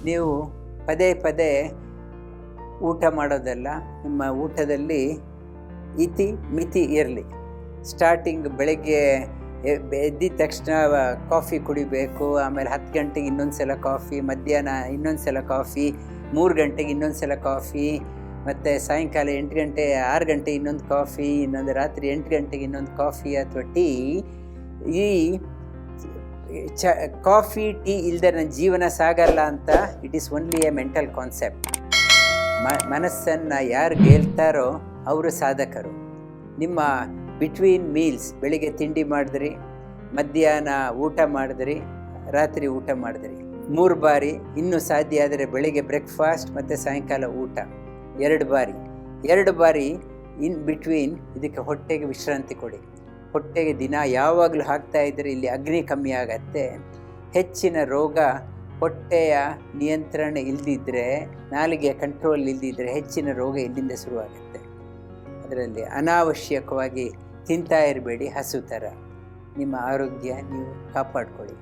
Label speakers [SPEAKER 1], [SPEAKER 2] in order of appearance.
[SPEAKER 1] ನೀವು ಪದೇ ಪದೇ ಊಟ ಮಾಡೋದಲ್ಲ, ನಿಮ್ಮ ಊಟದಲ್ಲಿ ಇತಿ ಮಿತಿ ಇರಲಿ. ಸ್ಟಾರ್ಟಿಂಗ್ ಬೆಳಗ್ಗೆ ಎದ್ದಿದ ತಕ್ಷಣ ಕಾಫಿ ಕುಡಿಬೇಕು, ಆಮೇಲೆ 10 ಗಂಟೆಗೆ ಇನ್ನೊಂದು ಸಲ ಕಾಫಿ, ಮಧ್ಯಾಹ್ನ ಇನ್ನೊಂದು ಸಲ ಕಾಫಿ, 3 ಗಂಟೆಗೆ ಇನ್ನೊಂದು ಸಲ ಕಾಫಿ, ಮತ್ತು ಸಾಯಂಕಾಲ 8 ಗಂಟೆ 6 ಗಂಟೆ ಇನ್ನೊಂದು ಕಾಫಿ, ಇನ್ನೊಂದು ರಾತ್ರಿ 8 ಗಂಟೆಗೆ ಇನ್ನೊಂದು ಕಾಫಿ ಅಥವಾ ಟೀ. ಈ ಕಾಫಿ ಟೀ ಇಲ್ಲದೆ ನನ್ನ ಜೀವನ ಸಾಗಲ್ಲ ಅಂತ it is only A mental concept. ಮನಸ್ಸನ್ನು ಯಾರು ಗೆಲ್ತಾರೋ ಅವರು ಸಾಧಕರು. ನಿಮ್ಮ ಬಿಟ್ವೀನ್ ಮೀಲ್ಸ್, ಬೆಳಿಗ್ಗೆ ತಿಂಡಿ ಮಾಡಿದ್ರಿ, ಮಧ್ಯಾಹ್ನ ಊಟ ಮಾಡಿದ್ರಿ, ರಾತ್ರಿ ಊಟ ಮಾಡಿದ್ರಿ, 3 ಬಾರಿ, ಇನ್ನೂ ಸಾಧ್ಯ ಆದರೆ ಬೆಳಿಗ್ಗೆ ಬ್ರೇಕ್ಫಾಸ್ಟ್ ಮತ್ತು ಸಾಯಂಕಾಲ ಊಟ 2 ಬಾರಿ ಇನ್ ಬಿಟ್ವೀನ್ ಇದಕ್ಕೆ ಹೊಟ್ಟೆಗೆ ವಿಶ್ರಾಂತಿ ಕೊಡಿ. ಹೊಟ್ಟೆಗೆ ದಿನ ಯಾವಾಗಲೂ ಹಾಕ್ತಾಯಿದ್ರೆ ಇಲ್ಲಿ ಅಗ್ನಿ ಕಮ್ಮಿ ಆಗತ್ತೆ. ಹೆಚ್ಚಿನ ರೋಗ ಹೊಟ್ಟೆಯ ನಿಯಂತ್ರಣ ಇಲ್ಲದಿದ್ದರೆ, ನಾಲಿಗೆಯ ಕಂಟ್ರೋಲ್ ಇಲ್ಲದಿದ್ದರೆ ಹೆಚ್ಚಿನ ರೋಗ ಇಲ್ಲಿಂದ ಶುರುವಾಗುತ್ತೆ. ಅದರಲ್ಲಿ ಅನಾವಶ್ಯಕವಾಗಿ ತಿಂತಾ ಇರಬೇಡಿ, ಹಸು ಥರ. ನಿಮ್ಮ ಆರೋಗ್ಯ ನೀವು ಕಾಪಾಡ್ಕೊಳ್ಳಿ.